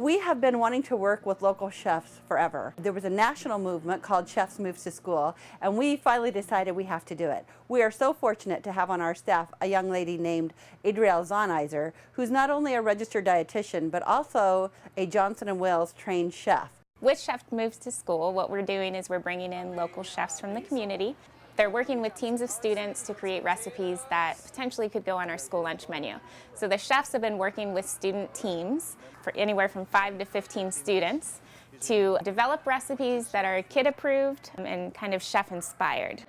We have been wanting to work with local chefs forever. There was a national movement called Chefs Moves to School, and we finally decided we have to do it. We are so fortunate to have on our staff a young lady named Adrielle Zahnizer, who's not only a registered dietitian, but also a Johnson & Wales trained chef. With Chefs Moves to School, what we're doing is we're bringing in local chefs from the community. They're working with teams of students to create recipes that potentially could go on our school lunch menu. So the chefs have been working with student teams for anywhere from 5 to 15 students to develop recipes that are kid approved and kind of chef inspired.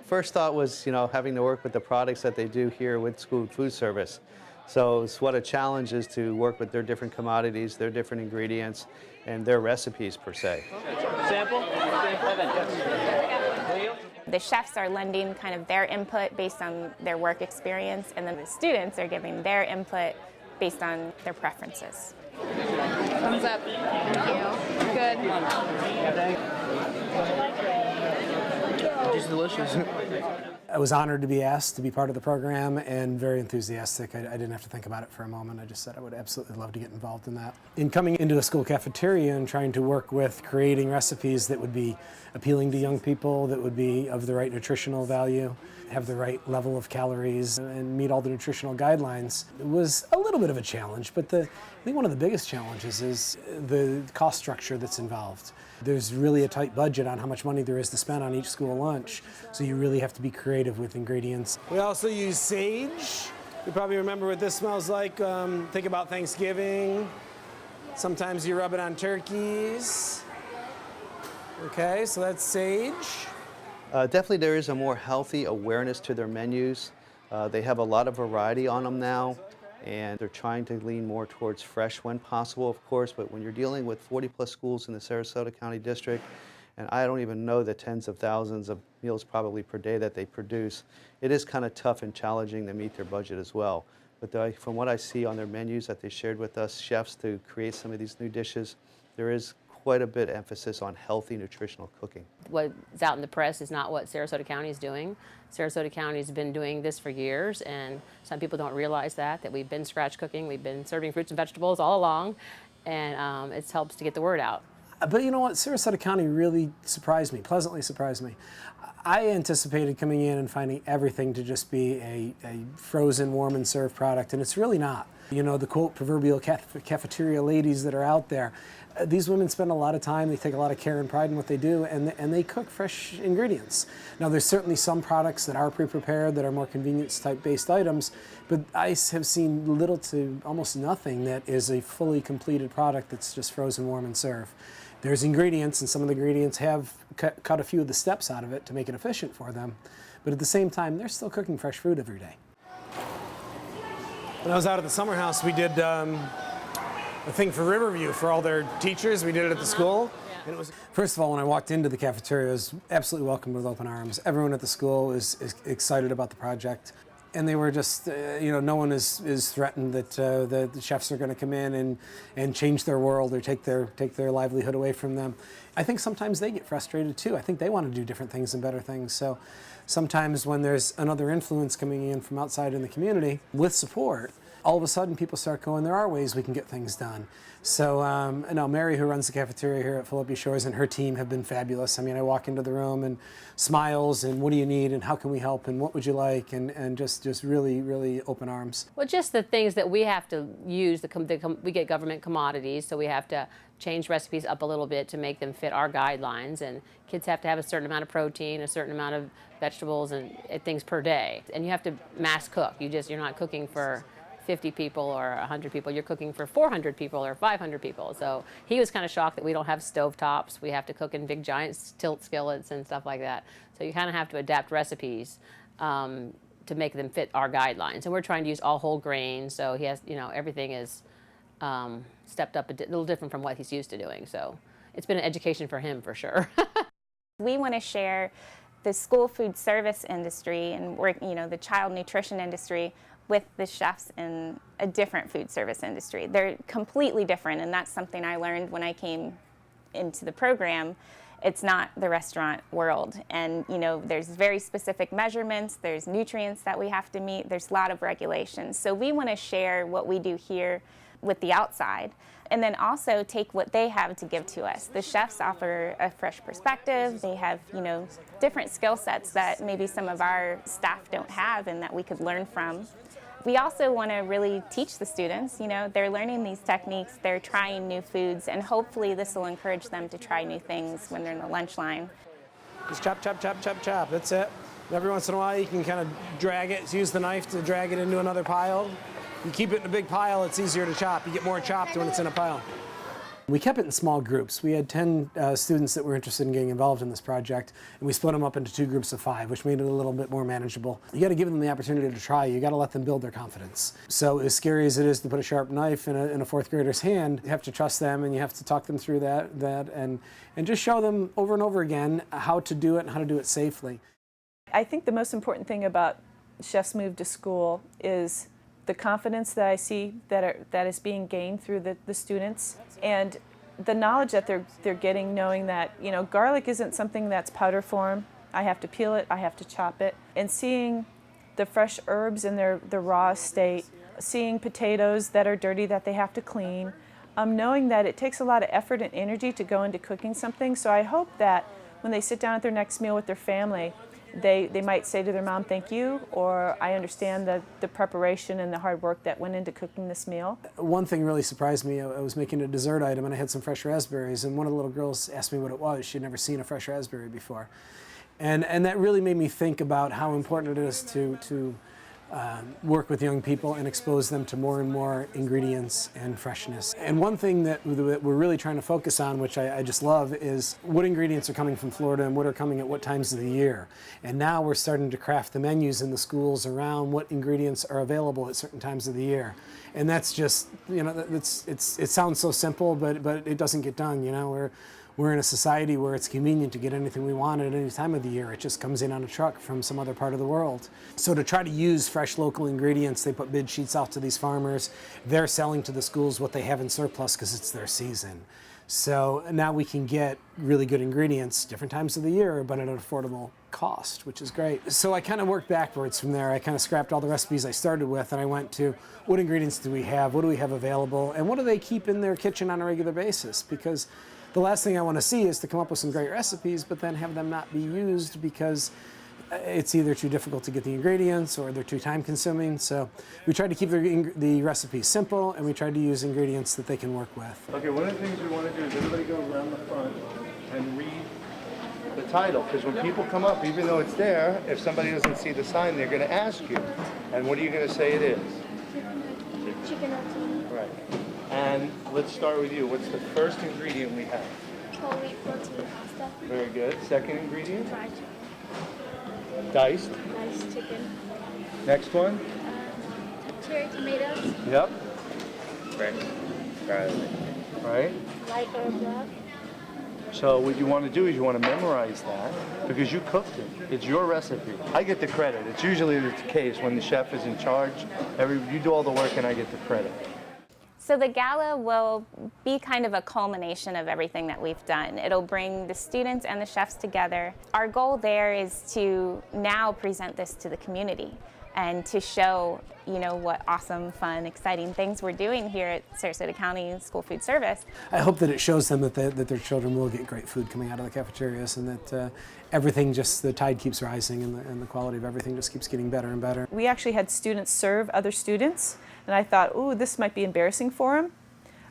First thought was, having to work with the products that they do here with school food service. So it's what a challenge is to work with their different commodities, their different ingredients, and their recipes per se. Sample? The chefs are lending kind of their input based on their work experience, and then the students are giving their input based on their preferences. Thumbs up. Thank you. Good. It's delicious. I was honored to be asked to be part of the program and very enthusiastic. I didn't have to think about it for a moment. I just said I would absolutely love to get involved in that. In coming into a school cafeteria and trying to work with creating recipes that would be appealing to young people, that would be of the right nutritional value, have the right level of calories, and meet all the nutritional guidelines, it was a little bit of a challenge, but I think one of the biggest challenges is the cost structure that's involved. There's really a tight budget on how much money there is to spend on each school lunch, so you really have to be creative with ingredients. We also use sage. You probably remember what this smells like. Think about Thanksgiving. Sometimes you rub it on turkeys. Okay, so that's sage. Definitely there is a more healthy awareness to their menus. They have a lot of variety on them now, and they're trying to lean more towards fresh when possible, of course, but when you're dealing with 40-plus schools in the Sarasota County District, and I don't even know the tens of thousands of meals probably per day that they produce, it is kind of tough and challenging to meet their budget as well. But from what I see on their menus that they shared with us, chefs, to create some of these new dishes, there is quite a bit of emphasis on healthy, nutritional cooking. What's out in the press is not what Sarasota County is doing. Sarasota County has been doing this for years, and some people don't realize that we've been scratch cooking, we've been serving fruits and vegetables all along, and it helps to get the word out. But you know what, Sarasota County really surprised me, pleasantly surprised me. I anticipated coming in and finding everything to just be a frozen, warm and served product, and it's really not. You know, the quote proverbial cafeteria ladies that are out there, these women spend a lot of time, they take a lot of care and pride in what they do, and they cook fresh ingredients. Now there's certainly some products that are pre-prepared, that are more convenience type based items, but I have seen little to almost nothing that is a fully completed product that's just frozen, warm and served. There's ingredients, and some of the ingredients have cut a few of the steps out of it to make it efficient for them, but at the same time they're still cooking fresh food every day. When I was out at the summer house, we did a thing for Riverview for all their teachers. We did it at the school. And it was, first of all, when I walked into the cafeteria, I was absolutely welcomed with open arms. Everyone at the school is excited about the project. And they were just, no one is threatened that the chefs are going to come in and change their world or take their livelihood away from them. I think sometimes they get frustrated too. I think they want to do different things and better things. So sometimes when there's another influence coming in from outside in the community with support, all of a sudden people start going, there are ways we can get things done. So no, Mary, who runs the cafeteria here at Phillippi Shores, and her team have been fabulous. I mean, I walk into the room and smiles and what do you need and how can we help and what would you like, and just really, really open arms. Well, just the things that we have to use, we get government commodities, so we have to change recipes up a little bit to make them fit our guidelines, and kids have to have a certain amount of protein, a certain amount of vegetables and things per day. And you have to mass cook. You're not cooking for 50 people or 100 people, you're cooking for 400 people or 500 people. So he was kind of shocked that we don't have stove tops. We have to cook in big giant tilt skillets and stuff like that. So you kind of have to adapt recipes to make them fit our guidelines. And we're trying to use all whole grains, so he has, everything is stepped up a little different from what he's used to doing. So it's been an education for him for sure. We want to share the school food service industry and the child nutrition industry with the chefs in a different food service industry. They're completely different, and that's something I learned when I came into the program. It's not the restaurant world, and there's very specific measurements, there's nutrients that we have to meet, there's a lot of regulations. So we want to share what we do here with the outside, and then also take what they have to give to us. The chefs offer a fresh perspective. They have, different skill sets that maybe some of our staff don't have and that we could learn from. We also want to really teach the students, they're learning these techniques, they're trying new foods, and hopefully this will encourage them to try new things when they're in the lunch line. Just chop, chop, chop, chop, chop, that's it. Every once in a while you can kind of drag it, use the knife to drag it into another pile. You keep it in a big pile, it's easier to chop. You get more chopped when it's in a pile. We kept it in small groups. We had 10 students that were interested in getting involved in this project, and we split them up into 2 groups of 5, which made it a little bit more manageable. You got to give them the opportunity to try. You got to let them build their confidence. So as scary as it is to put a sharp knife in a 4th grader's hand, you have to trust them, and you have to talk them through that and just show them over and over again how to do it and how to do it safely. I think the most important thing about Chefs Move to School is the confidence that I see that is being gained through the students, and the knowledge that they're getting, knowing that garlic isn't something that's powder form. I have to peel it, I have to chop it, and seeing the fresh herbs in their raw state, seeing potatoes that are dirty that they have to clean, knowing that it takes a lot of effort and energy to go into cooking something. So I hope that when they sit down at their next meal with their family, they might say to their mom, "Thank you," or "I understand the preparation and the hard work that went into cooking this meal." One thing really surprised me. I was making a dessert item and I had some fresh raspberries, and one of the little girls asked me what it was. She'd never seen a fresh raspberry before. And that really made me think about how important it is to work with young people and expose them to more and more ingredients and freshness. And one thing that we're really trying to focus on, which I just love, is what ingredients are coming from Florida and what are coming at what times of the year. And now we're starting to craft the menus in the schools around what ingredients are available at certain times of the year. And that's just, it sounds so simple, but it doesn't get done. We're in a society where it's convenient to get anything we want at any time of the year. It just comes in on a truck from some other part of the world. So to try to use fresh local ingredients, they put bid sheets out to these farmers. They're selling to the schools what they have in surplus because it's their season. So now we can get really good ingredients different times of the year, but at an affordable cost, which is great. So I kind of worked backwards from there. I kind of scrapped all the recipes I started with, and I went to what ingredients do we have, what do we have available, and what do they keep in their kitchen on a regular basis? Because the last thing I want to see is to come up with some great recipes, but then have them not be used because it's either too difficult to get the ingredients or they're too time consuming. So we tried to keep the recipes simple, and we tried to use ingredients that they can work with. Okay, one of the things we want to do is everybody go around the front and read the title, because when people come up, even though it's there, if somebody doesn't see the sign, they're going to ask you. And what are you going to say it is? Chicken roti. Right. And let's start with you. What's the first ingredient we have? Whole wheat protein pasta. Very good. Second ingredient? Fried chicken. Diced. Diced chicken. Next one? Cherry tomatoes. Yep. Right. Right. Light herb block. So what you want to do is you want to memorize that because you cooked it. It's your recipe. I get the credit. It's usually the case when the chef is in charge. You do all the work and I get the credit. So the gala will be kind of a culmination of everything that we've done. It'll bring the students and the chefs together. Our goal there is to now present this to the community and to show, what awesome, fun, exciting things we're doing here at Sarasota County School Food Service. I hope that it shows them that their children will get great food coming out of the cafeterias, and that everything the tide keeps rising, and the quality of everything just keeps getting better and better. We actually had students serve other students, and I thought, ooh, this might be embarrassing for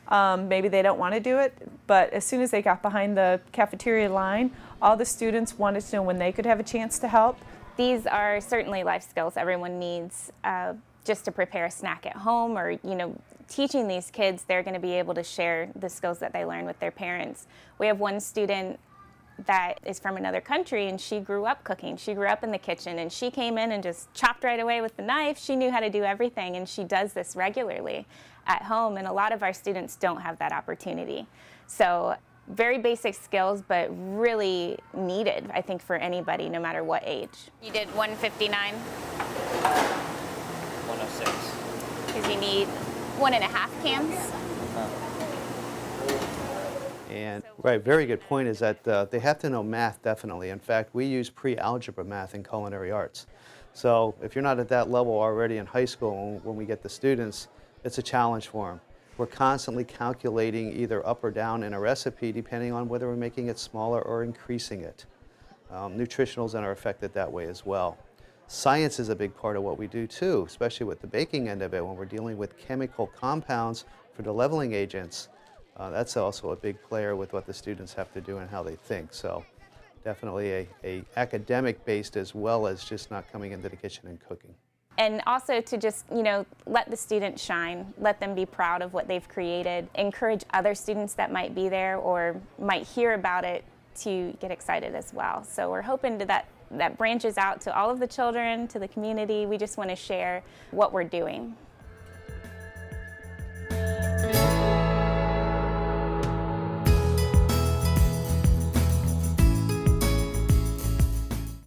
them. Maybe they don't want to do it, but as soon as they got behind the cafeteria line, all the students wanted to know when they could have a chance to help. These are certainly life skills everyone needs just to prepare a snack at home, or teaching these kids, they're going to be able to share the skills that they learn with their parents. We have one student that is from another country, and she grew up cooking. She grew up in the kitchen, and she came in and just chopped right away with the knife. She knew how to do everything, and she does this regularly at home, and a lot of our students don't have that opportunity. So very basic skills, but really needed, I think, for anybody, no matter what age. You did 159? 105. 6? Because you need 1.5 cans. And right, very good point is that they have to know math definitely. In fact, we use pre-algebra math in culinary arts. So if you're not at that level already in high school, when we get the students, it's a challenge for them. We're constantly calculating either up or down in a recipe depending on whether we're making it smaller or increasing it. Nutritionals then are affected that way as well. Science is a big part of what we do too, especially with the baking end of it when we're dealing with chemical compounds for the leveling agents. That's also a big player with what the students have to do and how they think. So definitely a academic based as well as just not coming into the kitchen and cooking. And also to just, let the students shine, let them be proud of what they've created, encourage other students that might be there or might hear about it to get excited as well. So we're hoping that branches out to all of the children, to the community. We just want to share what we're doing.